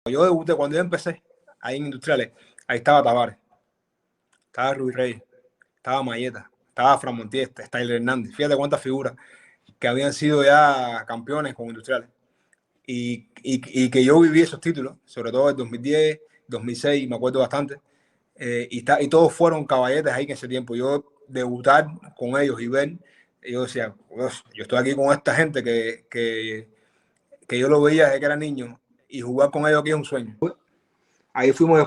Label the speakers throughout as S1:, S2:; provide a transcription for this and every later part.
S1: Yo debuté, cuando yo empecé ahí en Industriales, ahí estaba Tavares, estaba Ruiz Reyes, estaba Mayeta, estaba Fran Montiel, Tyler Hernández. Fíjate cuántas figuras que habían sido ya campeones con Industriales. Y que yo viví esos títulos, sobre todo en 2010, 2006, me acuerdo bastante. Y todos fueron caballetes ahí en ese tiempo. Yo debutar con ellos y ver, yo decía, yo estoy aquí con esta gente que yo lo veía desde que era niño y jugar con ellos aquí es un sueño. Ahí fuimos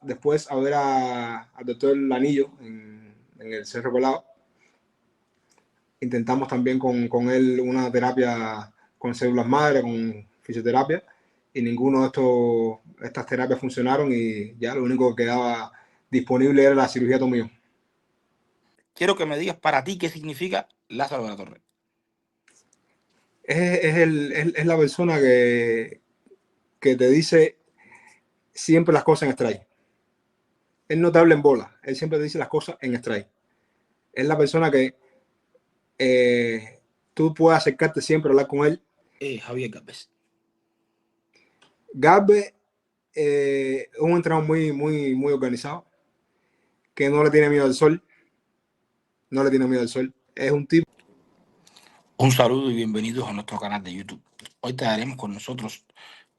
S1: después a ver al doctor Lanillo en el Cerro Colado. Intentamos también con él una terapia con células madre, con fisioterapia, y ninguno de estas terapias funcionaron y ya lo único que quedaba disponible era la cirugía tomillón.
S2: Quiero que me digas para ti qué significa Lázaro de la Torre.
S1: Es la persona que te dice siempre las cosas en strike. Es notable en bola, él siempre te dice las cosas en strike. Es la persona que tú puedes acercarte siempre a hablar con él.
S2: Javier Galvez.
S1: Galvez es un entrenador muy organizado, que no le tiene miedo al sol. No le tiene miedo al sol. Es un tipo.
S2: Un saludo y bienvenidos a nuestro canal de YouTube. Hoy te daremos con nosotros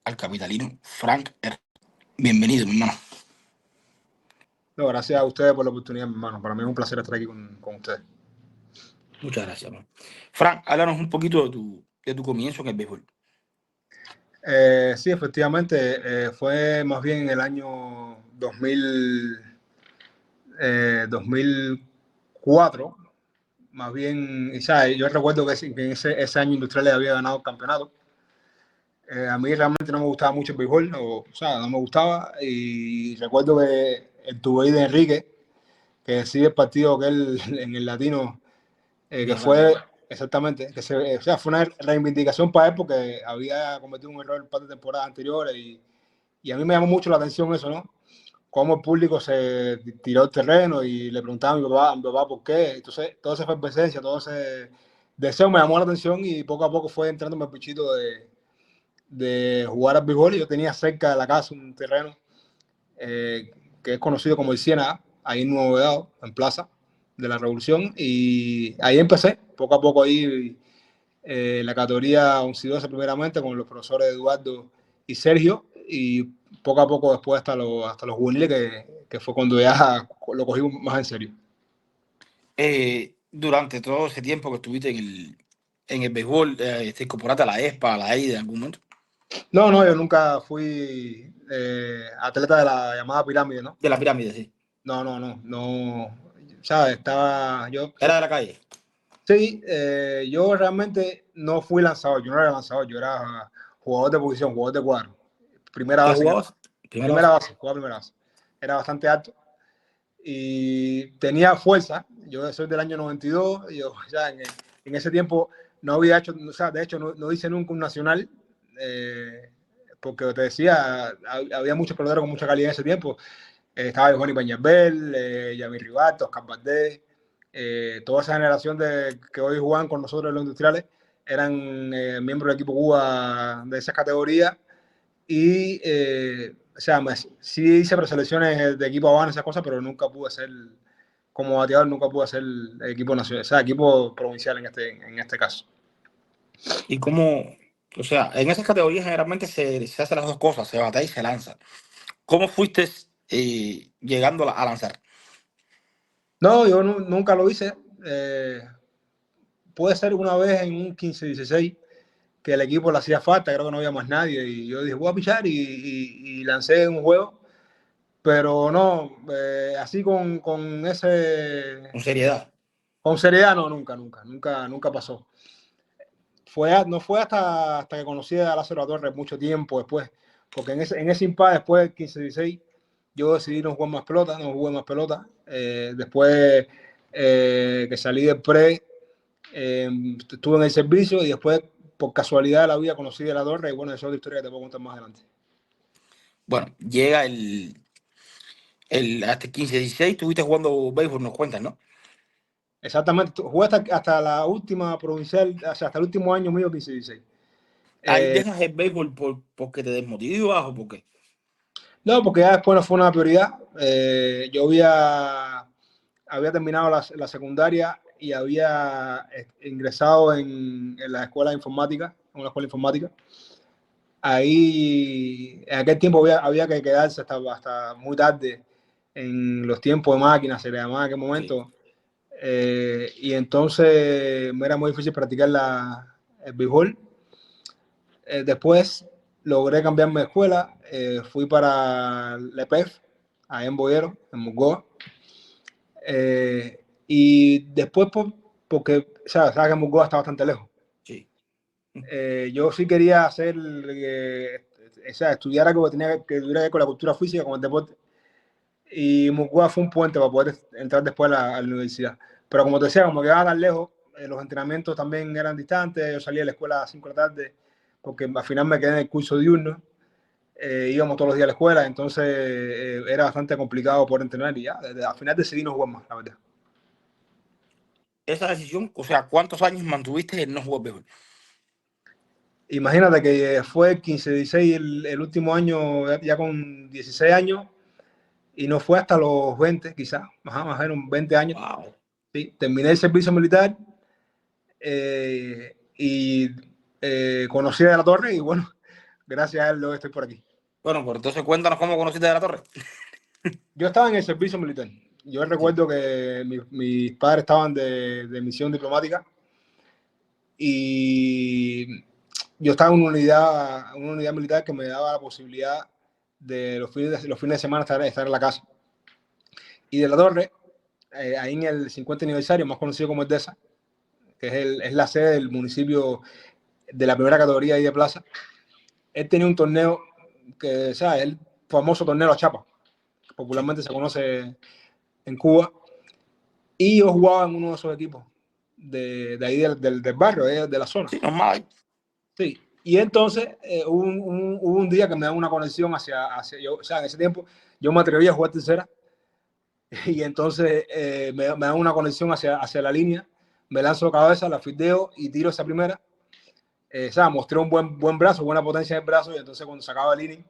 S2: al capitalino Frank R. Bienvenido, mi hermano.
S1: No, gracias a ustedes por la oportunidad, mi hermano. Para mí es un placer estar aquí con ustedes.
S2: Muchas gracias, hermano. Frank, háblanos un poquito de tu comienzo en el béisbol.
S1: Sí, efectivamente, fue más bien en el año 2004, más bien, ¿sabes? Yo recuerdo que en ese año Industriales había ganado el campeonato. A mí realmente no me gustaba mucho el béisbol, o sea, no me gustaba, y recuerdo que el tuve de Enrique, que decide el partido que él en el latino, que fue exactamente, o sea, fue una reivindicación para él porque había cometido un error un par de temporadas anteriores y a mí me llamó mucho la atención eso, ¿no? Cómo el público se tiró el terreno y le preguntaba a mi papá por qué. Entonces, toda esa efervescencia, todo ese deseo me llamó la atención y poco a poco fue entrándome el pichito de jugar al béisbol. Y yo tenía cerca de la casa un terreno que es conocido como el Ciénaga, ahí en Nuevo Vedado, en Plaza de la Revolución, y ahí empecé, poco a poco ahí la categoría 11-12 primeramente con los profesores Eduardo y Sergio, y poco a poco después hasta los juveniles, que fue cuando ya lo cogí más en serio.
S2: Durante todo ese tiempo que estuviste en el béisbol, ¿te incorporaste a la ESPA, a la EIDE en algún momento?
S1: No, yo nunca fui atleta de la llamada pirámide, ¿no?
S2: De la pirámide, sí.
S1: No, ¿sabes? Yo...
S2: ¿Era de la calle?
S1: Sí, yo realmente no fui lanzador, yo no era lanzador, yo era jugador de posición, jugador de cuadro. Primera
S2: ¿Qué
S1: base.
S2: jugabas?
S1: Jugaba primera base. Era bastante alto y tenía fuerza. Yo soy del año 92, yo ya en ese tiempo no había hecho, o sea, de hecho no hice nunca un nacional, porque te decía, había muchos peloteros con mucha calidad en ese tiempo. Estaba Juan Ibañez-Bel, Yamir Rivato, Oscar Valdés, toda esa generación que hoy juegan con nosotros en los industriales eran miembros del equipo Cuba de esas categorías y o sea, sí hice preselecciones de equipo Habana, esas cosas, pero nunca pude ser como bateador, nunca pude ser equipo nacional, o sea, equipo provincial en este caso.
S2: ¿Y cómo? O sea, en esas categorías generalmente se hacen las dos cosas, se batea y se lanza. ¿Cómo fuiste llegando a lanzar?
S1: No, yo nunca lo hice. Puede ser una vez en un 15-16 que el equipo le hacía falta, creo que no había más nadie, y yo dije, voy a pichar y lancé un juego, pero no, así con ese...
S2: Con seriedad.
S1: Con seriedad, no, nunca pasó. No fue hasta que conocí a Lázaro Torres mucho tiempo después, porque en ese impasse después del 15-16 yo decidí no jugar más pelota, no jugué más pelota. Después que salí del pre, estuve en el servicio y después por casualidad de la vida conocí a la Torre y bueno, esa es otra historia que te puedo contar más adelante.
S2: Bueno, llega hasta el 15-16, estuviste jugando béisbol, nos cuentas, ¿no?
S1: Exactamente, jugué hasta la última provincial, o sea, hasta el último año mío 15-16.
S2: Ahí
S1: Eh,
S2: dejas el béisbol porque te desmotivas o porque.
S1: no, porque ya después no fue una prioridad. Yo había terminado la secundaria y había ingresado en la escuela de informática, en una escuela de informática. Ahí, en aquel tiempo había que quedarse hasta muy tarde en los tiempos de máquinas, se le llamaba en aquel
S2: Sí.
S1: momento. Y entonces me era muy difícil practicar el béisbol. Después logré cambiarme de escuela, fui para la EPEF, ahí en Boyero, en Mogoa. Y después, porque sabes que Mogoa está bastante lejos.
S2: Sí.
S1: Yo sí quería hacer, o sea, estudiar algo que tenía que tuviera que ver con la cultura física, con el deporte. Y Mogoa fue un puente para poder entrar después a la universidad. Pero como te decía, como quedaba tan lejos, los entrenamientos también eran distantes. Yo salía de la escuela a las 5 de la tarde, porque al final me quedé en el curso diurno. Íbamos todos los días a la escuela, entonces era bastante complicado poder entrenar y ya, al final decidí no jugar más, la verdad.
S2: Esa decisión, o sea, ¿cuántos años mantuviste en no jugar béisbol?
S1: Imagínate que fue 15, 16 el último año, ya con 16 años, y no fue hasta los 20, quizás, más o menos 20 años.
S2: Wow.
S1: Sí, terminé el servicio militar y conocí a De La Torre y bueno, gracias a él luego estoy por aquí.
S2: Bueno, pues entonces cuéntanos cómo conociste De La Torre.
S1: Yo estaba en el servicio militar. Yo
S2: Sí.
S1: recuerdo que mis padres estaban de misión diplomática y yo estaba en una unidad militar que me daba la posibilidad de los fines de semana estar en la casa. Y De La Torre, ahí en el 50 aniversario, más conocido como Edesa, que es la sede del municipio de la primera categoría ahí de Plaza, él tenía un torneo que, o sea, el famoso torneo La Chapa, que
S2: Sí.
S1: popularmente se conoce en Cuba, y yo jugaba en uno de esos equipos de ahí del barrio, de la zona.
S2: Sí, normal.
S1: Sí. Y entonces hubo un día que me da una conexión hacia yo, o sea, en ese tiempo yo me atreví a jugar tercera y entonces me da una conexión hacia la línea, me lanzo la cabeza, la fildeo y tiro esa primera. O sea, mostré un buen brazo, buena potencia en el brazo y entonces cuando se acaba el inning,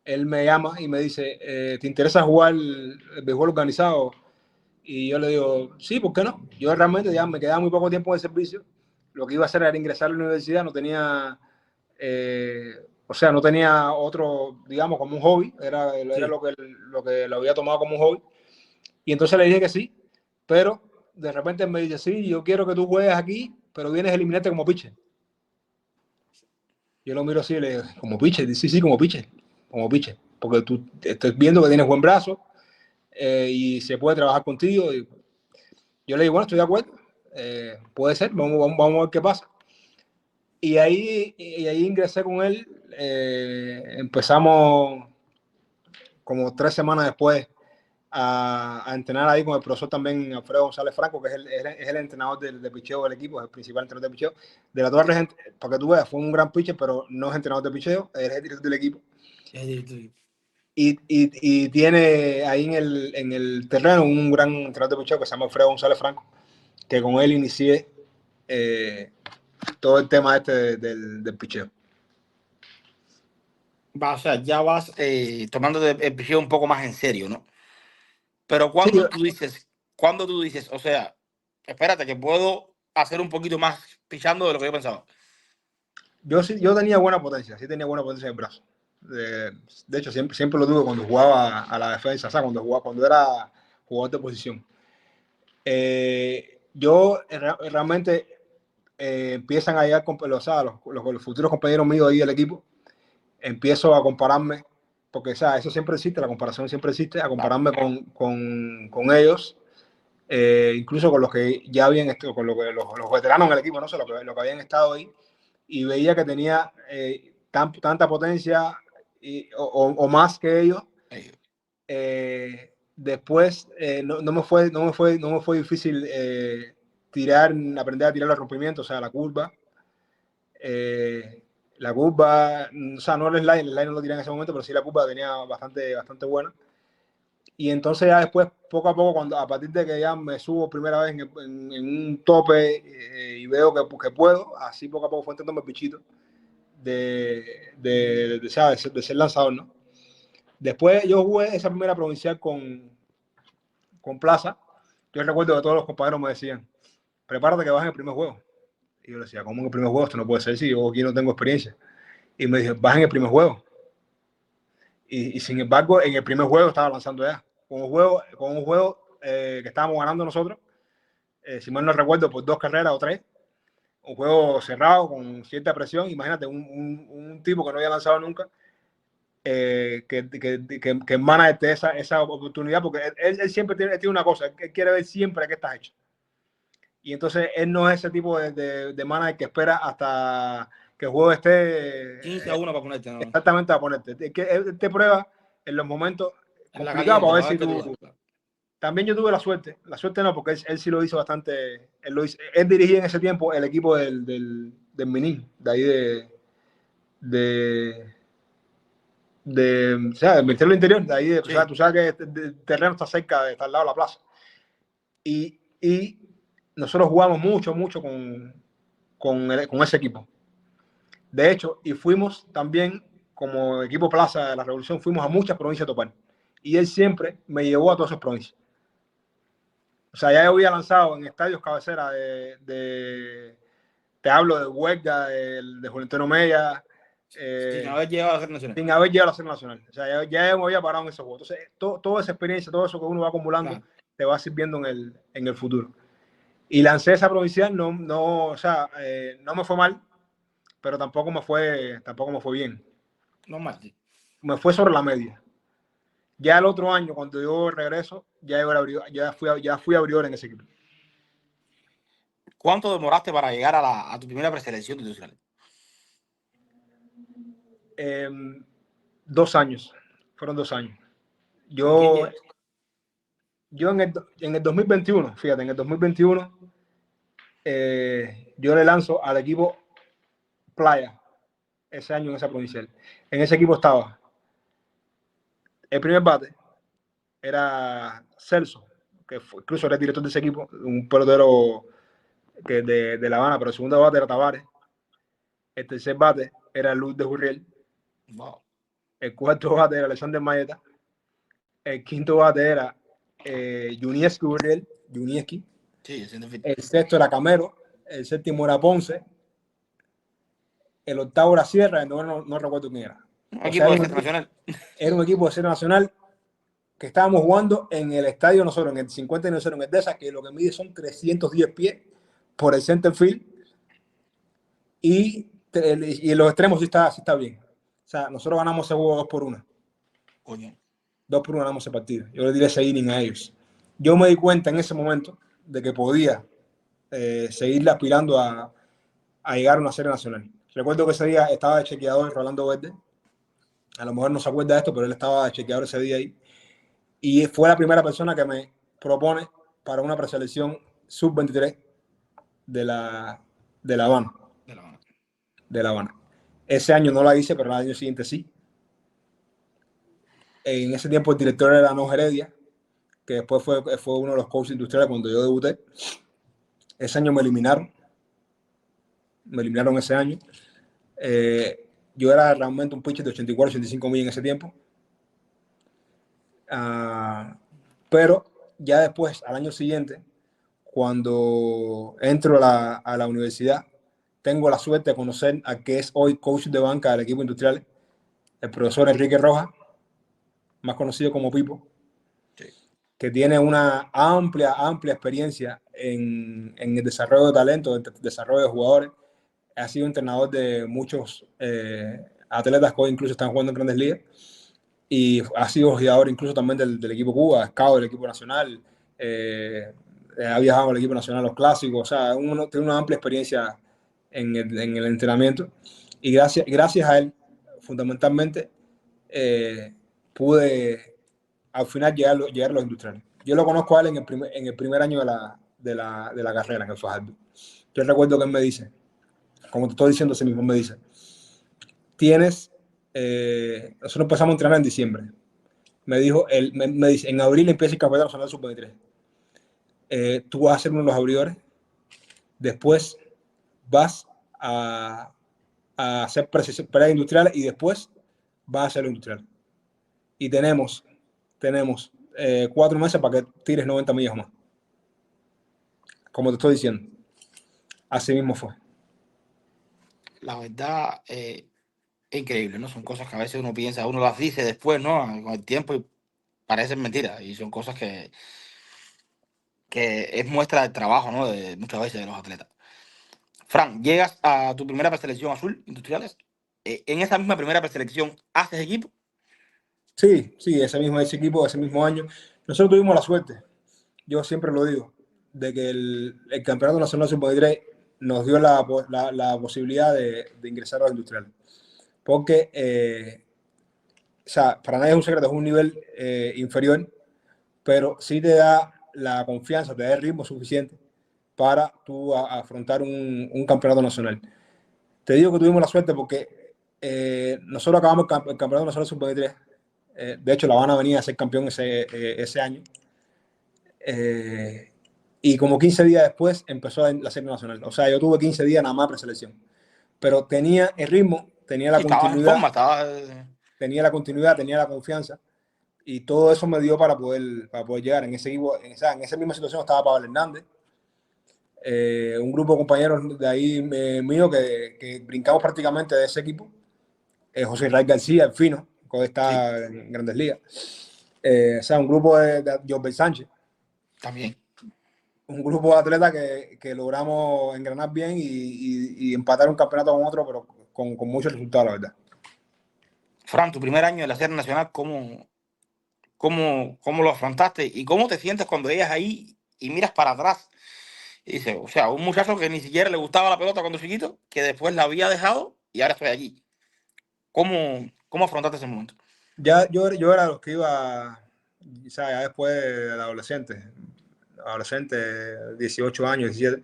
S1: él me llama y me dice, ¿te interesa jugar el béisbol organizado? Y yo le digo, sí, ¿por qué no? Yo realmente ya me quedaba muy poco tiempo en el servicio. Lo que iba a hacer era ingresar a la universidad, no tenía, o sea, no tenía otro, digamos, como un hobby, era
S2: Sí.
S1: lo que lo había tomado como un hobby. Y entonces le dije que sí, pero de repente me dice, sí, yo quiero que tú juegues aquí, pero vienes a eliminarte como pitcher. Yo lo miro así y le digo, como pitcher, sí, sí, como pitcher, porque tú estás viendo que tienes buen brazo y se puede trabajar contigo. Y yo le digo, bueno, estoy de acuerdo, puede ser, vamos a ver qué pasa. Y ahí ingresé con él, empezamos como 3 semanas después a entrenar ahí con el profesor también Alfredo González Franco, que es el entrenador de picheo del equipo, es el principal entrenador de picheo. De La Torre, para que tú veas, fue un gran pitcher, pero no es entrenador de picheo, es el director del equipo. Y tiene ahí en el terreno un gran entrenador de picheo que se llama Alfredo González Franco, que con él inicié todo el tema del picheo.
S2: O sea, ya vas tomando el picheo un poco más en serio, ¿no? Pero
S1: Sí,
S2: cuando tú dices, o sea, espérate, que puedo hacer un poquito más pichando de lo que yo pensaba.
S1: yo tenía buena potencia, sí tenía buena potencia en el brazo. De hecho, siempre lo tuve cuando jugaba a la defensa, o sea, cuando era jugador de posición. Yo realmente empiezan a llegar o sea, los futuros compañeros míos ahí del equipo, empiezo a compararme, porque o sea, eso siempre existe, la comparación siempre existe, a
S2: Claro.
S1: compararme con ellos, incluso con los que ya habían estado, con los veteranos en el equipo, no sé, lo que habían estado ahí, y veía que tenía tanta potencia o más que ellos. Después no me fue difícil aprender a tirar los rompimientos, o sea, la curva. La curva, o sea, no el slide no lo tiré en ese momento, pero sí la curva tenía bastante buena. Y entonces ya después, poco a poco, a partir de que ya me subo primera vez en un tope y veo que puedo, así poco a poco fue entrando el pichito. ¿sabes? De ser lanzador, ¿no? Después yo jugué esa primera provincial con Plaza. Yo recuerdo que todos los compañeros me decían, prepárate que vas en el primer juego. Y yo le decía, ¿cómo en el primer juego? Esto no puede ser si yo aquí no tengo experiencia. Y me dijo, vas en el primer juego. Y sin embargo, en el primer juego estaba lanzando ya. Con un juego que estábamos ganando nosotros, si mal no recuerdo, por 2 carreras o 3. Un juego cerrado, con cierta presión. Imagínate, un tipo que no había lanzado nunca, que emana de esa oportunidad, porque él siempre tiene una cosa, él quiere ver siempre a qué estás hecho. Y entonces él no es ese tipo de manager que espera hasta que el juego esté
S2: 15-1 para ponerte, ¿no?
S1: Exactamente, a ponerte. Él te prueba en los momentos
S2: En la
S1: complicados
S2: caliente,
S1: para ver
S2: para
S1: si
S2: ver que
S1: tú...
S2: tú das.
S1: También yo tuve la suerte no, porque él sí lo hizo bastante. Él dirigía en ese tiempo el equipo del Minin, de ahí o sea, del Ministerio del Interior, de ahí,
S2: Sí.
S1: o sea, tú sabes que el terreno está cerca, está al lado de la plaza. Y nosotros jugamos mucho con ese equipo. De hecho, y fuimos también, como equipo Plaza de la Revolución, fuimos a muchas provincias a topar. Y él siempre me llevó a todas esas provincias. O sea, ya yo había lanzado en estadios cabecera te hablo de Huelga, de Julián Antonio Mella,
S2: Sin haber llegado a la serie nacional.
S1: sin haber llegado a la serie nacional. O sea, ya me había parado en esos juegos. Entonces, toda esa experiencia, todo eso que uno va acumulando, claro, te va sirviendo en el futuro. Y lancé esa provincial, o sea, no me fue mal, pero tampoco me fue bien.
S2: No mal, sí.
S1: Me fue sobre la media. Ya el otro año, cuando yo regreso, ya fui abridor en ese equipo.
S2: ¿Cuánto demoraste para llegar a tu primera preselección institucional?
S1: 2 años. Fueron 2 años.
S2: ¿Con quién
S1: Yo en el 2021, fíjate, en el 2021, yo le lanzo al equipo Playa ese año en esa provincial. En ese equipo estaba el primer bate, era Celso, que incluso era el director de ese equipo, un pelotero de La Habana, pero el segundo bate era Tavares. El tercer bate era Luz de Jurriel.
S2: Wow.
S1: El cuarto bate era Alexander Maeta. El quinto bate era Junieski Jurriel.
S2: Sí,
S1: el sexto era Camero. El séptimo era Ponce. El octavo era Sierra. El noveno no recuerdo quién era.
S2: Equipo de serie nacional.
S1: Era un equipo de serie nacional que estábamos jugando en el estadio nosotros, en el 50 aniversario en el DESA, que lo que mide son 310 pies por el center field. Y en los extremos sí está bien. O sea, nosotros ganamos ese juego 2-1.
S2: Coño.
S1: 2-1 ganamos ese partido. Yo le diré ese inning a ellos. Yo me di cuenta en ese momento de que podía seguirle aspirando a llegar a una serie nacional. Recuerdo que ese día estaba de chequeador Rolando Verde. A lo mejor no se acuerda de esto, pero él estaba de chequeador ese día ahí. Y fue la primera persona que me propone para una preselección sub-23 de La Habana. De La Habana. Ese año no la hice, pero el año siguiente sí. En ese tiempo el director era No Heredia, que después fue uno de los coaches industriales cuando yo debuté. Ese año me eliminaron ese año. Yo era realmente un pitcher de 84, 85 millas en ese tiempo. Pero ya después, al año siguiente, cuando entro a la universidad, tengo la suerte de conocer a que es hoy coach de banca del equipo industrial, el profesor Enrique Rojas, más conocido como Pipo, que tiene una amplia experiencia en el desarrollo de talento, en el desarrollo de jugadores. Ha sido entrenador de muchos atletas que hoy incluso están jugando en Grandes Ligas, y ha sido jugador incluso también del equipo Cuba, scout del equipo nacional, ha viajado al equipo nacional a los clásicos. O sea, tiene una amplia experiencia en el entrenamiento, y gracias a él, fundamentalmente, pude al final llegar a los industriales. Yo lo conozco a él en el primer año de la carrera en el Fajardo. Yo recuerdo que él me dice, como te estoy diciendo, ese mismo me dice, nosotros empezamos a entrenar en diciembre. Me dijo, me dice, en abril empieza el campeonato nacional sub-23. Tú vas a ser uno de los abridores. Después vas a a hacer preindustriales y después vas a hacer lo industrial. Y tenemos 4 meses para que tires 90 millas más. Como te estoy diciendo, así mismo fue.
S2: La verdad, es increíble, ¿no? Son cosas que a veces uno piensa, uno las dice después, ¿no? Con el tiempo y parecen mentiras. Y son cosas que es muestra del trabajo, ¿no? De, muchas veces de los atletas. Fran, llegas a tu primera preselección azul, industriales. En esa misma primera preselección, ¿haces equipo?
S1: Sí, sí, ese equipo, ese mismo año. Nosotros tuvimos la suerte, yo siempre lo digo, de que el Campeonato Nacional Sub-23 nos dio la posibilidad de ingresar a los industriales. Porque, o sea, para nadie es un secreto, es un nivel inferior, pero sí te da la confianza, te da el ritmo suficiente para tú afrontar un campeonato nacional. Te digo que tuvimos la suerte porque nosotros acabamos el campeonato nacional sub-23. De hecho, La Habana venía a ser campeón ese año. Y como 15 días después empezó la serie nacional. O sea, yo tuve 15 días nada más preselección. Pero tenía el ritmo,
S2: Sí, estabas en forma, estabas...
S1: tenía la confianza. Y todo eso me dio para poder llegar. En ese equipo, en esa misma situación estaba Pablo Hernández, un grupo de compañeros de ahí mío que brincamos prácticamente de ese equipo. José Israel García, el fino, que
S2: Sí,
S1: está en Grandes Ligas. O sea, un grupo de Josbel Sánchez,
S2: también.
S1: un grupo de atletas que logramos engranar bien y empatar un campeonato con otro, pero con muchos resultados, la verdad.
S2: Fran, tu primer año de la serie nacional, ¿cómo lo afrontaste? ¿Y cómo te sientes cuando llegas ahí y miras para atrás? Y dices, o sea, un muchacho que ni siquiera le gustaba la pelota cuando chiquito, que después la había dejado y ahora estoy allí. ¿Cómo afrontaste ese momento?
S1: Ya yo era de los que iba, o sea, ya después del adolescente, 18 años, 17,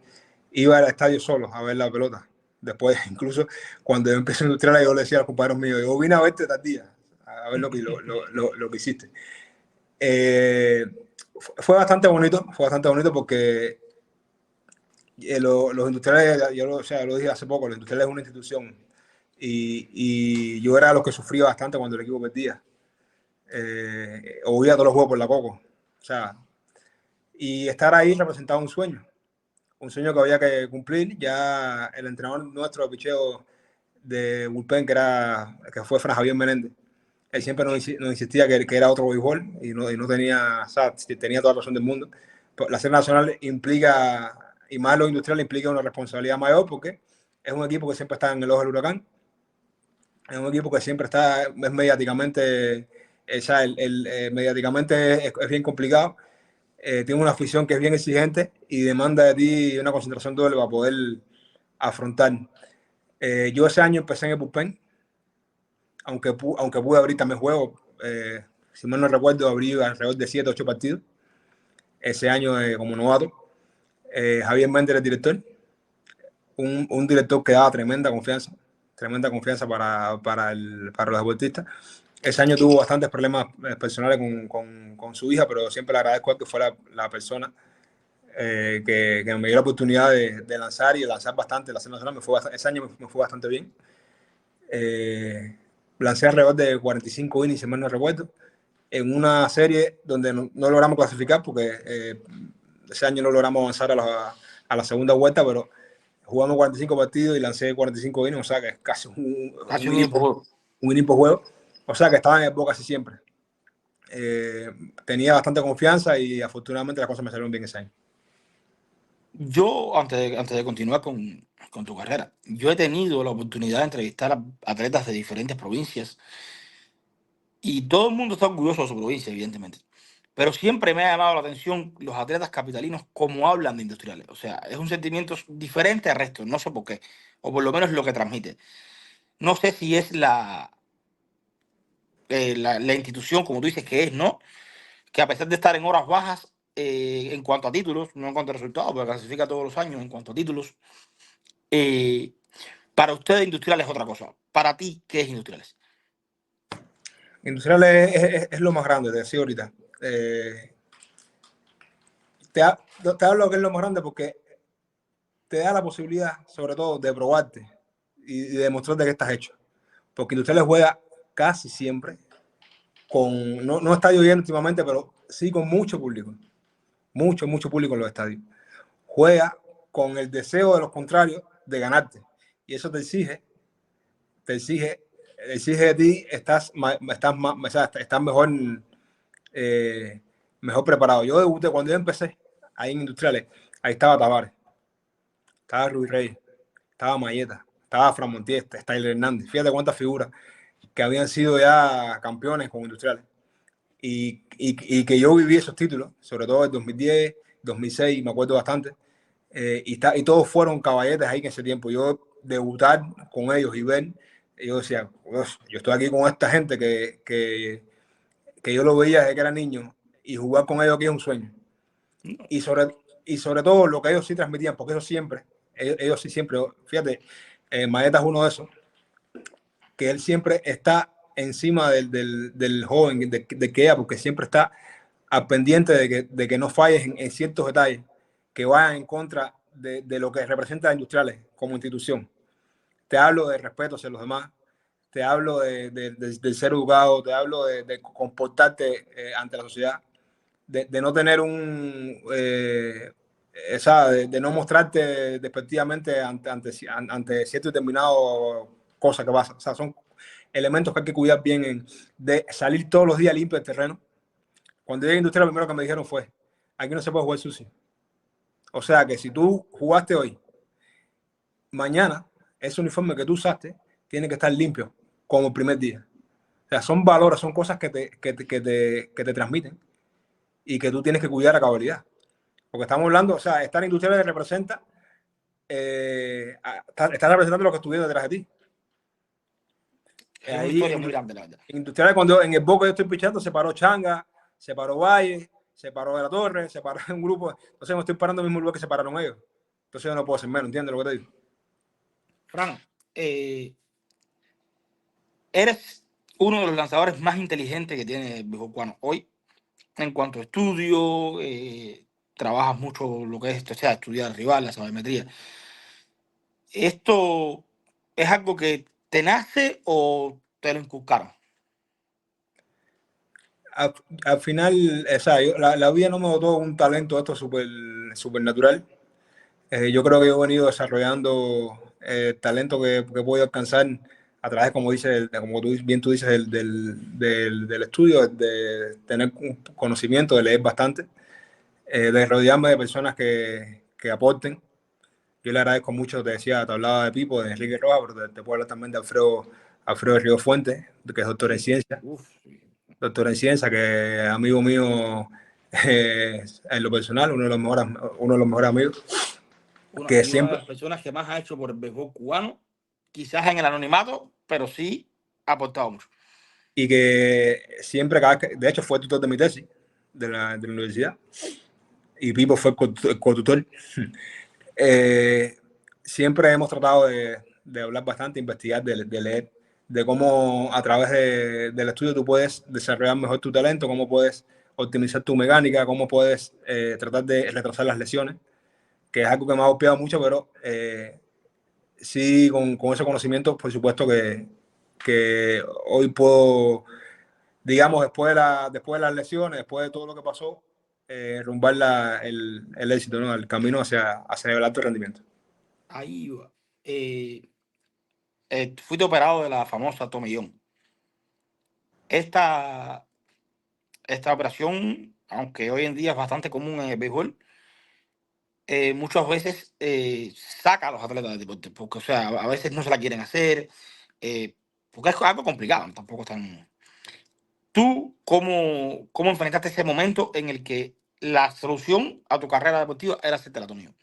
S1: iba al estadio solo a ver la pelota. Después, incluso cuando yo empecé a industrial, yo le decía a los compañeros míos, yo vine a verte tal día, a ver lo que hiciste. Eh, fue bastante bonito porque los industriales, o sea, lo dije hace poco, los industriales es una institución y yo era de los que sufría bastante cuando el equipo perdía. Oía todos los juegos por la coco. O sea, y estar ahí representaba un sueño que había que cumplir. Ya el entrenador nuestro de picheo de bullpen, que fue Fran Javier Menéndez, él siempre nos insistía que era otro béisbol y no tenía, o sea, tenía toda la razón del mundo. La serie nacional implica, y más lo industrial, implica una responsabilidad mayor porque es un equipo que siempre está en el ojo del huracán, es un equipo que siempre está, es mediáticamente, mediáticamente es bien complicado, tiene una afición que es bien exigente y demanda de ti una concentración doble para poder afrontar. Yo ese año empecé en el bullpen, aunque pude abrir también juegos, si mal no recuerdo, abrí alrededor de 7 8 partidos ese año como novato. Javier Méndez, el director, un director que daba tremenda confianza para los deportistas. Ese año tuvo bastantes problemas personales con su hija, pero siempre le agradezco a él que fue la persona que me dio la oportunidad de lanzar y de lanzar bastante. La serie nacional ese año me fue bastante bien. Lancé alrededor de 45 innings, si mal no recuerdo, en una serie donde no logramos clasificar porque ese año no logramos avanzar a la segunda vuelta, pero jugamos 45 partidos y lancé 45 innings, o sea que es casi
S2: Casi un juego.
S1: un inning por juego, o sea que estaba en el boca casi siempre. Tenía bastante confianza y afortunadamente las cosas me salieron bien ese año.
S2: Yo, antes de continuar con tu carrera, yo he tenido la oportunidad de entrevistar a atletas de diferentes provincias y todo el mundo está orgulloso de su provincia, evidentemente. Pero siempre me ha llamado la atención los atletas capitalinos cómo hablan de industriales. O sea, es un sentimiento diferente al resto, no sé por qué, o por lo menos lo que transmite. No sé si es la institución, como tú dices que es, ¿no? Que a pesar de estar en horas bajas en cuanto a títulos, no en cuanto a resultados, porque clasifica todos los años en cuanto a títulos, eh, para ustedes industriales es otra cosa. Para ti, ¿qué es industriales?
S1: Industrial es lo más grande, te decía ahorita. Te hablo que es lo más grande porque te da la posibilidad, sobre todo, de probarte. y demostrar de qué estás hecho. Porque Industriales juega casi siempre con, no estadio lleno últimamente, pero sí con mucho público. Mucho público en los estadios. Juega con el deseo de los contrarios de ganarte. Y eso te exige de ti, estás mejor, mejor preparado. Yo debuté cuando yo empecé ahí en Industriales, ahí estaba Tavares, estaba Ruiz Reyes, estaba Mayeta, estaba Fran Montiel, Tyler Hernández. Fíjate cuántas figuras que habían sido ya campeones con Industriales. Y que yo viví esos títulos, sobre todo en 2010, 2006, me acuerdo bastante. Y todos fueron caballetes ahí en ese tiempo. Yo debutar con ellos y ver, yo decía, yo estoy aquí con esta gente que yo lo veía desde que era niño, y jugar con ellos aquí es un sueño. Y sobre todo lo que ellos sí transmitían, porque ellos sí siempre, fíjate, Maeta es uno de esos, que él siempre está encima del joven, de que ella, porque siempre está al pendiente de que no falles en ciertos detalles que vayan en contra de lo que representa Industriales como institución. Te hablo de respeto hacia los demás, te hablo de ser educado, te hablo de comportarte ante la sociedad, de no tener de no mostrarte despectivamente ante cierto y determinado cosa que pasa. O sea, son elementos que hay que cuidar bien, de salir todos los días limpio del terreno. Cuando llegué a Industria, lo primero que me dijeron fue, aquí no se puede jugar sucio. O sea que si tú jugaste hoy, mañana ese uniforme que tú usaste tiene que estar limpio como el primer día. O sea, son valores, son cosas que te transmiten y que tú tienes que cuidar a cabalidad. Porque estamos hablando, o sea, estar Industrial representa, está representando lo que estuvieron detrás de ti.
S2: Es una historia muy grande, la verdad.
S1: Industrial, cuando en el Boca yo estoy pichando, se paró Changa, se paró Valle, se paró de la Torre, se paró un grupo. Entonces me estoy parando en el mismo lugar que se pararon ellos. Entonces yo no puedo hacer menos, ¿entiendes lo que te digo?
S2: Fran, eres uno de los lanzadores más inteligentes que tiene el béisbol cubano hoy. En cuanto a estudio, trabajas mucho lo que es esto, o sea, estudiar al rival, la sabermetría. ¿Esto es algo que te nace o te lo inculcaron?
S1: Al final, o sea, la vida no me dotó un talento esto súper natural. Yo creo que yo he venido desarrollando talento que he podido alcanzar a través, como tú dices, del estudio, de tener un conocimiento, de leer bastante, de rodearme de personas que aporten. Yo le agradezco mucho, te decía, te hablaba de Pipo, de Enrique Rojas, pero te puedo hablar también de Alfredo Río Fuentes, que es doctor en ciencia. Doctor en ciencia, que es amigo mío en lo personal, uno de los mejores amigos.
S2: Una
S1: Que
S2: de las personas que más ha hecho por el béisbol cubano, quizás en el anonimato, pero sí ha aportado mucho.
S1: Y que siempre, de hecho, fue tutor de mi tesis de la universidad, y Pipo fue el cotutor. Siempre hemos tratado de hablar bastante, investigar, de leer, de cómo a través del estudio tú puedes desarrollar mejor tu talento, cómo puedes optimizar tu mecánica, cómo puedes tratar de retrasar las lesiones, que es algo que me ha golpeado mucho, pero sí, con ese conocimiento, por supuesto que hoy puedo, digamos, después de las lesiones, después de todo lo que pasó, rumbar el éxito, ¿no? El camino hacia el alto rendimiento.
S2: Ahí va. Fuiste operado de la famosa tomillón. Esta operación, aunque hoy en día es bastante común en el béisbol, muchas veces saca a los atletas del deporte, porque, o sea, a veces no se la quieren hacer, porque es algo complicado, tampoco tan... ¿Tú cómo enfrentaste ese momento en el que la solución a tu carrera deportiva era hacerte la tomillón?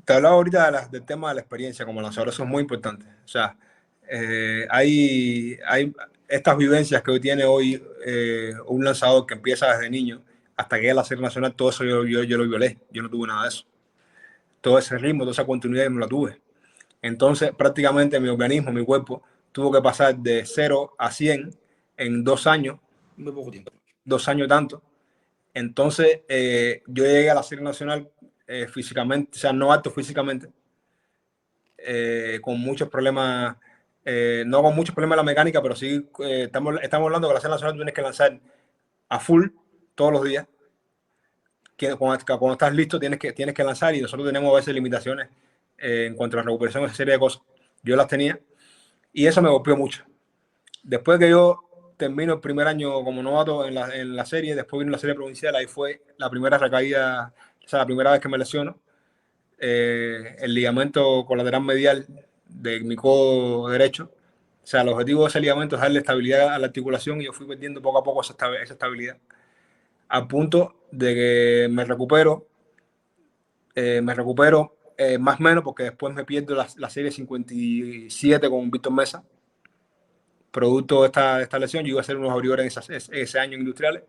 S1: Te hablaba ahorita del tema de la experiencia como lanzador, eso es muy importante. O sea, hay estas vivencias que hoy tiene un lanzador que empieza desde niño hasta que llega a la serie nacional, todo eso yo lo violé, yo no tuve nada de eso. Todo ese ritmo, toda esa continuidad no la tuve. Entonces, prácticamente mi organismo, mi cuerpo, tuvo que pasar de 0 a 100 en 2 años.
S2: Muy poco tiempo.
S1: 2 años tanto. Entonces, yo llegué a la serie nacional físicamente, o sea, no alto físicamente, con muchos problemas, no con muchos problemas de la mecánica, pero sí estamos hablando que la serie nacional tú tienes que lanzar a full todos los días. Cuando estás listo tienes que lanzar, y nosotros tenemos a veces limitaciones en cuanto a la recuperación de esa serie de cosas. Yo las tenía y eso me golpeó mucho. Después que yo termino el primer año como novato en la serie, después vino la serie provincial, ahí fue la primera recaída, o sea, la primera vez que me lesiono. El ligamento colateral medial de mi codo derecho. O sea, el objetivo de ese ligamento es darle estabilidad a la articulación, y yo fui perdiendo poco a poco esa estabilidad. Al punto de que me recupero más o menos, porque después me pierdo la serie 57 con Víctor Mesa, producto de esta lesión. Yo iba a hacer unos abridores ese año industriales,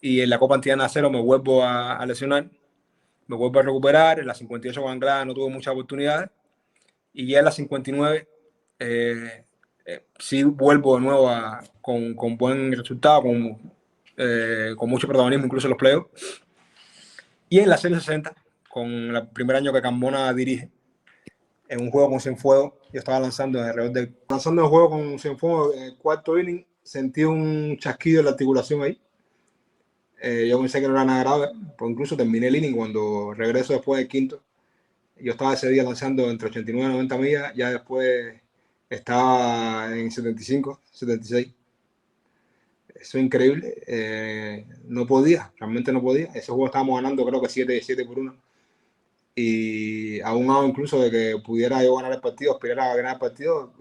S1: y en la Copa Antillana de Acero me vuelvo a lesionar, me vuelvo a recuperar. En la 58 con Anglada no tuve muchas oportunidades, y ya en la 59 sí vuelvo de nuevo con buen resultado, con mucho protagonismo, incluso en los playoffs. Y en la serie 60, con el primer año que Cambona dirige, en un juego con Cienfuegos, yo estaba lanzando lanzando el juego con Cienfuegos en el cuarto inning, sentí un chasquido en la articulación ahí. Yo pensé que no era nada grave, pues incluso terminé el inning. Cuando regreso después del quinto, yo estaba ese día lanzando entre 89 y 90 millas, ya después estaba en 75, 76. Eso es increíble. No podía, realmente no podía. Ese juego estábamos ganando, creo que 7-1. Y a un lado incluso de que pudiera yo ganar el partido, aspirar a ganar el partido,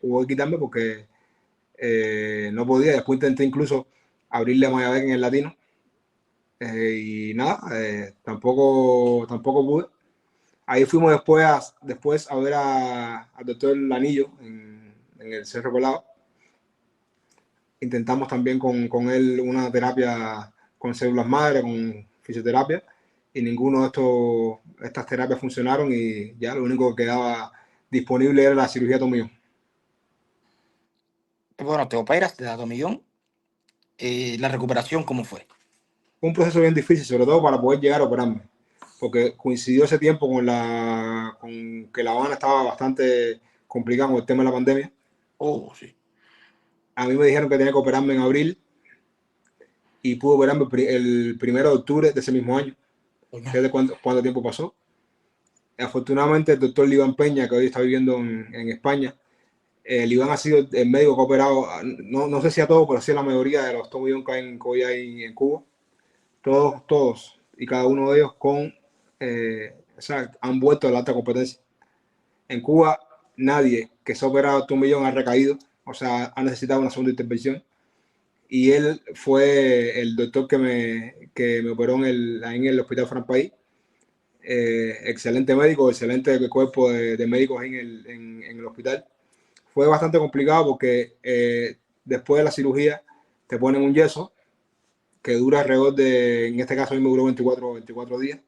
S1: hubo que quitarme porque no podía. Después intenté incluso abrirle a Mayabek en el latino. Y nada, tampoco pude. Ahí fuimos después a ver al doctor Lanillo en el Cerro Colado. Intentamos también con él una terapia con células madre, con fisioterapia, y ninguno de estas terapias funcionaron, y ya lo único que quedaba disponible era la cirugía tomillón.
S2: Bueno, te operas, te da tomillón. La recuperación, ¿cómo fue?
S1: Fue un proceso bien difícil, sobre todo para poder llegar a operarme, porque coincidió ese tiempo con que La Habana estaba bastante complicada con el tema de la pandemia.
S2: Oh, sí.
S1: A mí me dijeron que tenía que operarme en abril, y pude operarme el 1 de octubre de ese mismo año. Fíjate cuánto tiempo pasó. Afortunadamente, el doctor Liván Peña, que hoy está viviendo en España, Liván ha sido el médico que ha operado, no sé si a todos, pero sí a la mayoría de los tomillones que hoy hay en Cuba. Todos y cada uno de ellos o sea, han vuelto de la alta competencia. En Cuba, nadie que se ha operado tomillón ha recaído, o sea, ha necesitado una segunda intervención. Y él fue el doctor que me operó ahí en el Hospital Fran País. Excelente médico, excelente cuerpo de médicos en el hospital. Fue bastante complicado porque después de la cirugía te ponen un yeso que dura alrededor en este caso a mí me duró 24 días.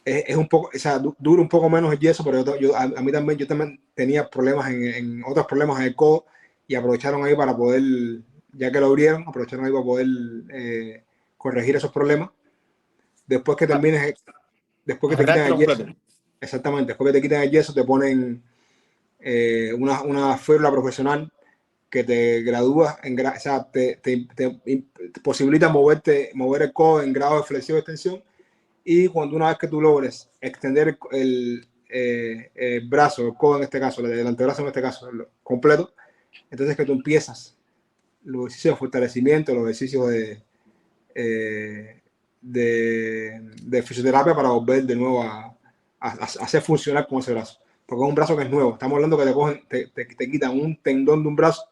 S1: Es un poco, o sea, dura un poco menos el yeso, pero a mí también, yo también tenía problemas otros problemas en el codo, y aprovecharon ahí para poder, ya que lo abrieron, aprovecharon ahí para poder corregir esos problemas. Después que termines, después que te quitan el yeso, exactamente, después que te quitan el yeso, te ponen una férula profesional que te gradúa o sea, te posibilita mover el codo en grado de flexión y extensión. Y una vez que tú logres extender el brazo, el codo en este caso, el antebrazo en este caso, completo, entonces que tú empiezas los ejercicios de fortalecimiento, los ejercicios de fisioterapia para volver de nuevo a hacer funcionar con ese brazo. Porque es un brazo que es nuevo. Estamos hablando que te quitan un tendón de un brazo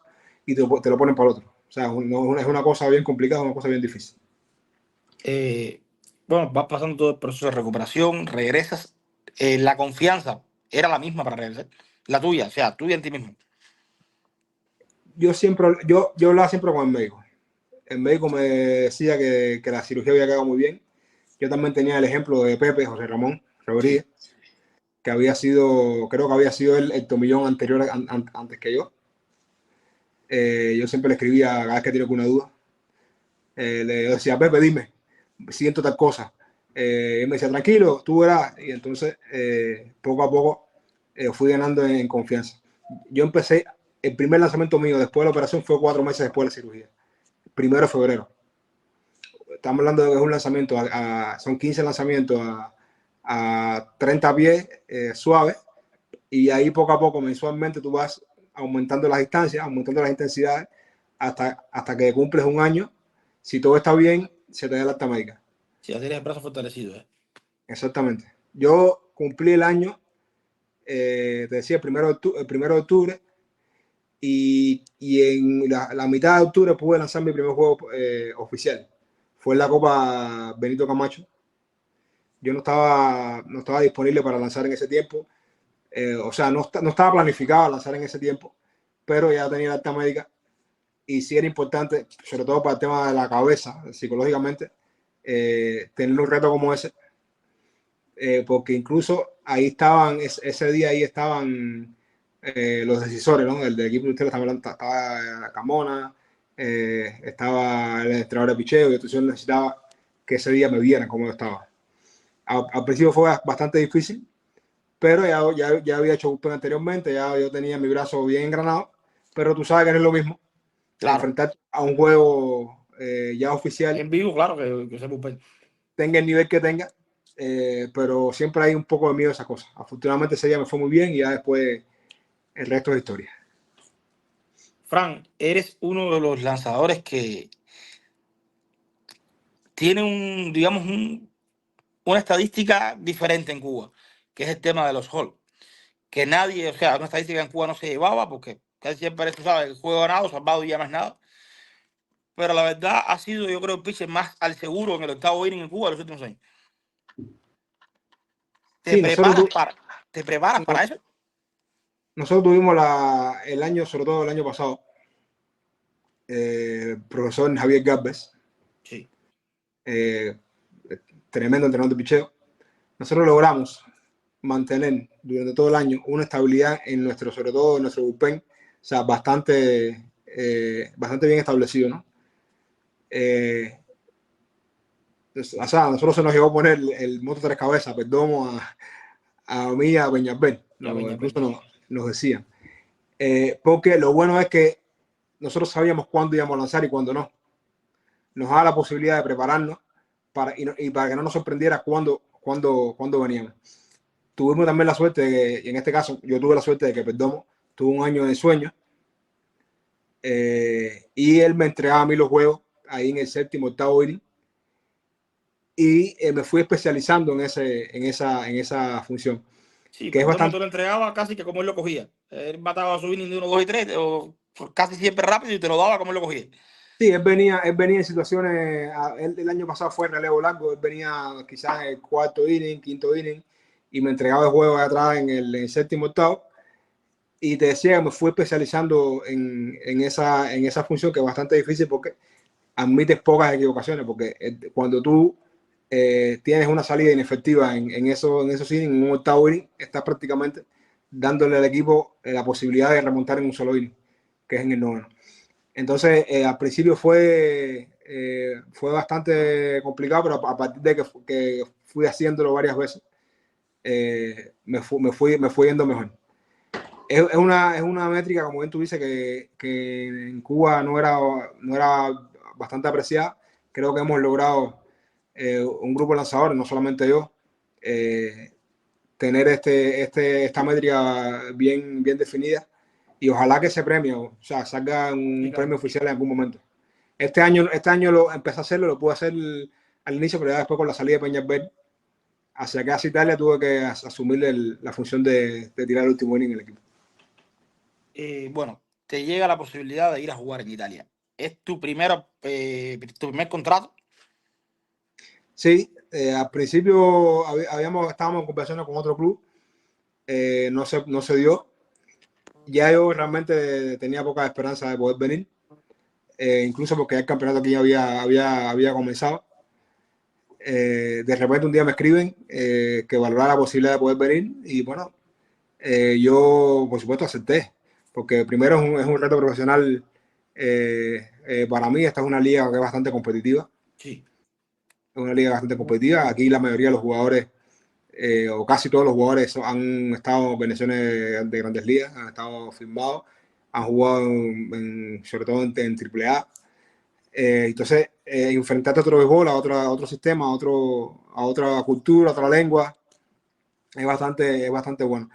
S1: y te lo ponen para el otro. O sea, es una cosa bien complicada, una cosa bien difícil.
S2: Bueno, vas pasando todo el proceso de recuperación, regresas. La confianza era la misma para regresar. La tuya, o sea, tuya en ti mismo.
S1: Yo hablaba siempre con el médico. El médico me decía que la cirugía había quedado muy bien. Yo también tenía el ejemplo de Pepe, José Ramón Rodríguez, que creo que había sido el tomillón anterior antes que yo. Yo siempre le escribía cada vez que tenía alguna duda. Le decía, Pepe, dime, siento tal cosa. Él me decía, tranquilo, tú verás. Y entonces, poco a poco, fui ganando en confianza. Yo empecé, el primer lanzamiento mío después de la operación fue 4 meses después de la cirugía. 1 de febrero. Estamos hablando de que es un lanzamiento, son 15 lanzamientos a 30 pies, suave. Y ahí poco a poco, mensualmente, tú vas aumentando las distancias, aumentando las intensidades, hasta que cumples un año. Si todo está bien, se te da la alta médica.
S2: Si ya tienes el brazo fortalecido, ¿eh?
S1: Exactamente. Yo cumplí el año, te decía, el 1 de octubre, y en la mitad de octubre pude lanzar mi primer juego oficial. Fue en la Copa Benito Camacho. Yo no estaba disponible para lanzar en ese tiempo. O sea, no estaba planificado lanzar en ese tiempo, pero ya tenía la alta médica y sí era importante, sobre todo para el tema de la cabeza, psicológicamente, tener un reto como ese, porque incluso ahí estaban, ese día ahí estaban los decisores, ¿no? El del equipo de ustedes estaba Camona, estaba el entrenador de picheo, y entonces yo necesitaba que ese día me vieran cómo yo estaba. Al principio fue bastante difícil, pero ya había hecho bullpen anteriormente, ya yo tenía mi brazo bien engranado, pero tú sabes que no es lo mismo
S2: Claro.
S1: enfrentar a un juego ya oficial,
S2: En vivo, claro, que se bullpen.
S1: tenga el nivel que tenga, pero siempre hay un poco de miedo a esa cosa. Afortunadamente ese día me fue muy bien y ya después el resto es historia.
S2: Fran, eres uno de los lanzadores que tiene digamos, una estadística diferente en Cuba, que es el tema de los hall. Que nadie, o sea, una estadística en Cuba no se llevaba, porque casi siempre, tú sabes, el juego ganado, salvado y ya más nada. Pero la verdad ha sido, yo creo, el pitcher más al seguro en el octavo inning en Cuba en los últimos años. ¿Te
S1: Sí,
S2: preparas te preparas para eso?
S1: nosotros tuvimos el año, sobre todo el año pasado, profesor Javier Galvez,
S2: Sí.
S1: tremendo entrenador de picheo. Nosotros logramos mantener durante todo el año una estabilidad en sobre todo en nuestro bullpen, o sea, bastante bien establecido, ¿no? O sea, nosotros se nos llegó a poner el moto 3 cabezas, perdón, a mí y a Peñalver,
S2: Ya, Peña,
S1: incluso nos decían. Porque lo bueno es que nosotros sabíamos cuándo íbamos a lanzar y cuándo no. Nos da la posibilidad de prepararnos y para que no nos sorprendiera cuándo veníamos. Tuvimos también la suerte de que, y en este caso, yo tuve la suerte de que Perdomo tuvo un año de sueño, y él me entregaba a mí los juegos ahí en el séptimo, octavo inning, y me fui especializando en esa función,
S2: sí,
S1: que es
S2: perdón,
S1: bastante.
S2: te lo entregaba casi que como él lo cogía. Él mataba su inning de 1, 2 y 3, o casi siempre rápido, y te lo daba como él lo cogía.
S1: Sí, él venía en situaciones, el año pasado fue relevo largo, él venía quizás en el cuarto inning, quinto inning, y me entregaba el juego de atrás en el séptimo, octavo, y te decía, me fui especializando en esa función, que es bastante difícil porque admites pocas equivocaciones, porque cuando tú tienes una salida inefectiva en esos innings, en un octavo inning, estás prácticamente dándole al equipo la posibilidad de remontar en un solo inning, que es en el noveno. Entonces, al principio fue bastante complicado, pero a partir de que fui haciéndolo varias veces, me fui yendo mejor. Es una métrica, como bien tú dices, que en Cuba no era bastante apreciada. Creo que hemos logrado, un grupo de lanzadores, no solamente yo, tener esta métrica bien definida, y ojalá que ese premio, o sea, salga un
S2: Sí,
S1: premio
S2: claro.
S1: oficial en algún momento. Este año lo empecé a hacerlo, lo pude hacer al inicio, pero ya después con la salida de Peñalver hacia acá, hacia Italia, tuve que asumir la función de tirar el último inning en el equipo.
S2: Bueno, te llega la posibilidad de ir a jugar en Italia. ¿Es tu tu primer contrato?
S1: Sí, al principio estábamos en conversaciones con otro club, no se dio. Ya yo realmente tenía poca esperanza de poder venir, incluso porque el campeonato aquí había comenzado. De repente un día me escriben que valorara la posibilidad de poder venir, y bueno, yo por supuesto acepté, porque primero es un reto profesional. Para mí esta es una liga que es bastante competitiva.
S2: Sí.
S1: es una liga bastante competitiva. Aquí la mayoría de los jugadores, o casi todos los jugadores, han estado en organizaciones de grandes ligas, han estado firmados, han jugado sobre todo en AAA. Entonces, enfrentarte a otro béisbol, a otro sistema, a otra cultura, a otra lengua, es bastante bueno.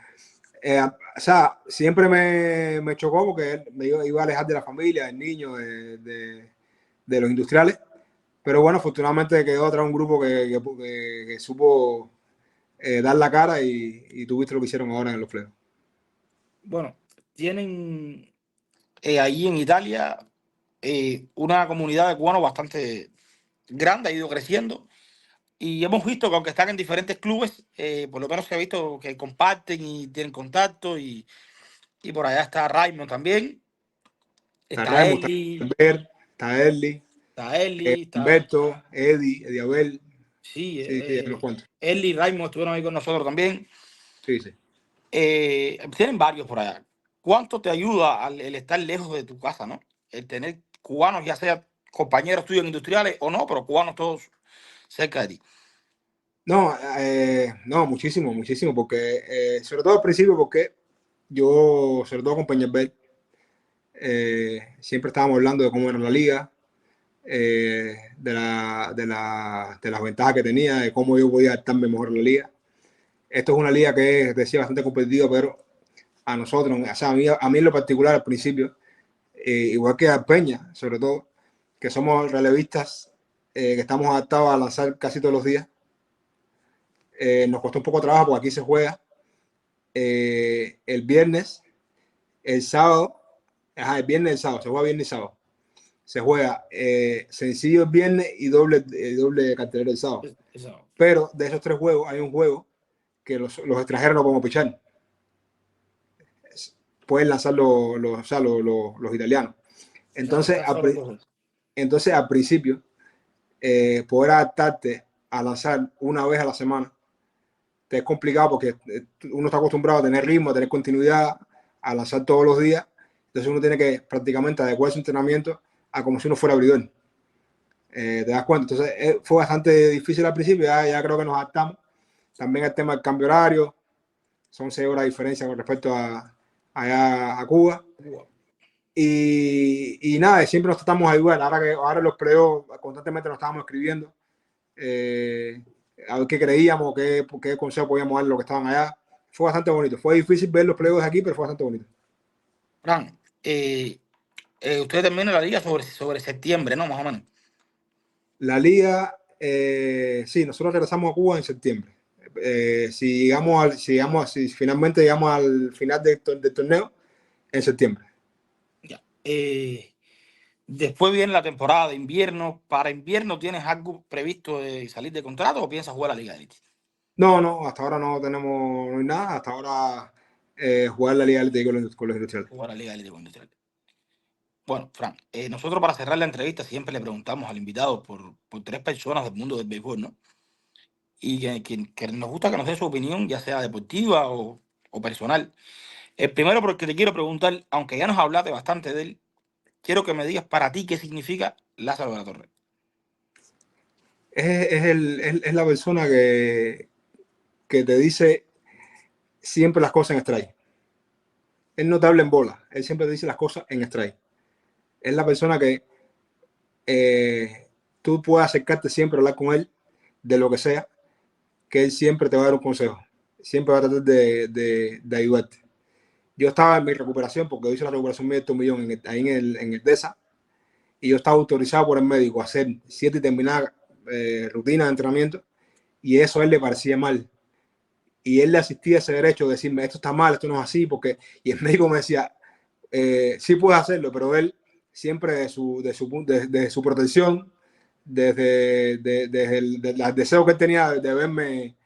S1: O sea, siempre me chocó porque me iba a alejar de la familia, del niño, de los industriales. Pero bueno, afortunadamente quedó atrás un grupo que supo dar la cara y tuviste lo que hicieron ahora en los playoffs.
S2: Bueno, tienen ahí en Italia una comunidad de cubanos bastante grande, ha ido creciendo. Y hemos visto que aunque están en diferentes clubes, por lo menos se ha visto que comparten y tienen contacto. Y por allá está Raymond también.
S1: Está
S2: Está
S1: Raymond,
S2: Eli.
S1: está Erly,
S2: Está Eli. Está...
S1: Humberto, Eddie Abel.
S2: Sí,
S1: Sí, sí, ya los cuento.
S2: Eli y Raymond estuvieron ahí con nosotros también.
S1: Sí, sí.
S2: Tienen varios por allá. ¿Cuánto te ayuda el estar lejos de tu casa, no? El tener cubanos, ya sea compañeros tuyos industriales o no, pero cubanos todos cerca de ti.
S1: No, no, muchísimo, muchísimo, porque sobre todo al principio, porque yo, sobre todo con Peñalver, siempre estábamos hablando de cómo era la liga, de las ventajas que tenía, de cómo yo podía adaptarme mejor a la liga. Esto es una liga que es, decía, bastante competitiva, pero a nosotros, o sea, a mí en lo particular al principio, igual que a Peña, sobre todo, que somos relevistas, que estamos adaptados a lanzar casi todos los días, nos costó un poco de trabajo porque aquí se juega el viernes, el sábado, el viernes y el sábado, se juega viernes y sábado. Se juega sencillo el viernes y doble cartelero el sábado.
S2: Eso.
S1: Pero de esos 3 juegos hay un juego que los extranjeros no podemos pichar. Pueden lanzar los italianos. Entonces, al principio, poder adaptarte a lanzar una vez a la semana te es complicado porque uno está acostumbrado a tener ritmo, a tener continuidad, a lanzar todos los días. Entonces uno tiene que prácticamente adecuar su entrenamiento a como si uno fuera abridor. ¿Te das cuenta? Entonces fue bastante difícil al principio, ya creo que nos adaptamos. También el tema del cambio horario, son 6 horas de diferencia con respecto a Cuba. Y nada, siempre nos tratamos de ayudar. Ahora los playoffs constantemente nos estábamos escribiendo. A ver qué creíamos, qué consejo podíamos dar a los que estaban allá. Fue bastante bonito. Fue difícil ver los playoffs aquí, pero fue bastante bonito.
S2: Fran, usted termina la liga sobre septiembre, ¿no? Más o menos.
S1: La liga, sí, nosotros regresamos a Cuba en septiembre. Si finalmente llegamos al final del torneo, en septiembre.
S2: Ya. Después viene la temporada de invierno. ¿Para invierno tienes algo previsto de salir de contrato o piensas jugar la Liga Elite?
S1: No, hasta ahora no hay nada. Hasta ahora jugar la Liga Elite con los industriales.
S2: Jugar la Liga Elite con industriales. Bueno, Fran, nosotros para cerrar la entrevista siempre le preguntamos al invitado por 3 personas del mundo del béisbol, ¿no? Y que nos gusta que nos dé su opinión, ya sea deportiva o personal. El primero, porque te quiero preguntar, aunque ya nos hablaste bastante de él, quiero que me digas para ti qué significa Lázaro de la Torre.
S1: Es la persona que te dice siempre las cosas en strike. Es notable en bola. Él siempre te dice las cosas en strike. Es la persona que tú puedes acercarte siempre a hablar con él de lo que sea, que él siempre te va a dar un consejo. Siempre va a tratar de ayudarte. Yo estaba en mi recuperación, porque yo hice la recuperación mía de un millón ahí en el DESA, y yo estaba autorizado por el médico a hacer 7 y terminar rutinas de entrenamiento, y eso a él le parecía mal. Y él le asistía a ese derecho de decirme, esto está mal, esto no es así, y el médico me decía, sí puedes hacerlo, pero él siempre de su protección, desde el deseo que él tenía de verme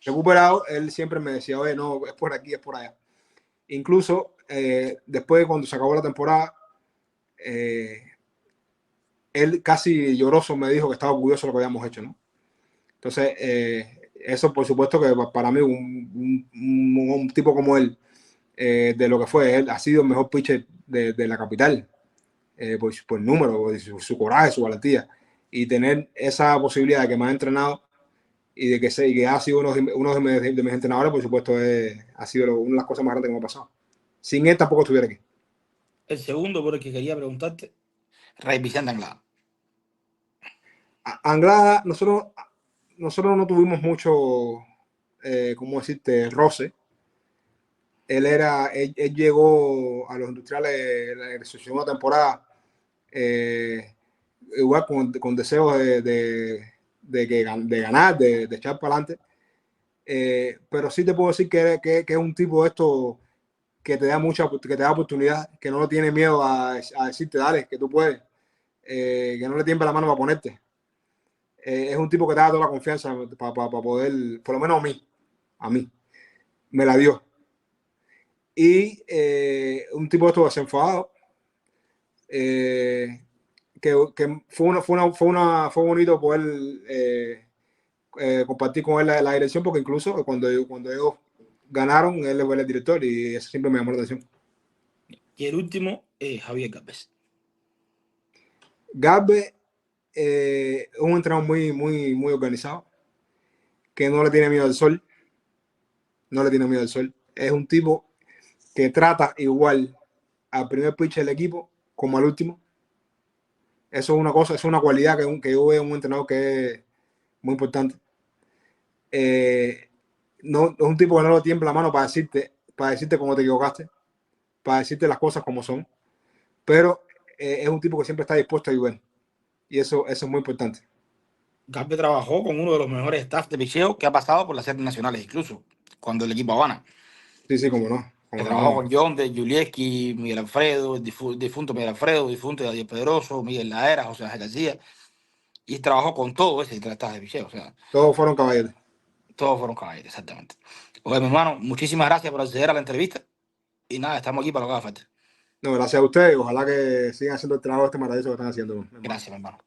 S1: recuperado, él siempre me decía, oye, no, es por aquí, es por allá. Incluso después, cuando se acabó la temporada, él casi lloroso me dijo que estaba orgulloso de lo que habíamos hecho, ¿no? Entonces, eso por supuesto que para mí un tipo como él, de lo que fue, él ha sido el mejor pitcher de la capital, por número, por su coraje, su valentía. y tener esa posibilidad de que me ha entrenado y de que, y que ha sido uno de mis entrenadores, por supuesto, ha sido una de las cosas más grandes que me ha pasado. Sin él tampoco estuviera aquí.
S2: El segundo por el que quería preguntarte, Rey Vicente Anglada.
S1: Anglada, nosotros no tuvimos mucho, ¿cómo decirte?, roce. Él llegó a los industriales en su segunda temporada, igual con deseos de ganar, de echar para adelante. Pero sí te puedo decir que es un tipo de esto que te da que te da oportunidad, que no tiene miedo a decirte, dale, que tú puedes, que no le tiembla la mano para ponerte. Es un tipo que te da toda la confianza para poder, por lo menos a mí, me la dio. Y un tipo de esto desenfadado, que fue bonito poder compartir con él la dirección, porque incluso cuando ellos ganaron, él fue el director y eso siempre me llamó la atención.
S2: Y el último, Javier Gálvez.
S1: Gálvez es un entrenador muy organizado, que no le tiene miedo al sol, no le tiene miedo al sol. Es un tipo que trata igual al primer pitch del equipo como al último. Eso es una cosa, es una cualidad que yo veo en un entrenador que es muy importante. No, es un tipo que no lo tiembla la mano para decirte cómo te equivocaste, para decirte las cosas como son, pero es un tipo que siempre está dispuesto a ayudar. Y eso es muy importante.
S2: Gálvez trabajó con uno de los mejores staff de picheo que ha pasado por las series nacionales, incluso cuando el equipo Habana.
S1: Sí, cómo no.
S2: Que
S1: Cómo
S2: trabajó
S1: no.
S2: con John de Julieski, Miguel Alfredo, el difunto Miguel Alfredo, difunto Daniel Pedroso, Miguel Laera, José Ángel García. Y trabajó con todo ese staff de picheo. O sea,
S1: Todos fueron caballeros.
S2: todos fueron caballeros, exactamente. Oye, mi hermano, muchísimas gracias por acceder a la entrevista. Y nada, estamos aquí para lo que haga falta.
S1: No, gracias a ustedes. Ojalá que sigan haciendo el trabajo este maravilloso que están haciendo, mi hermano.
S2: Gracias, mi hermano.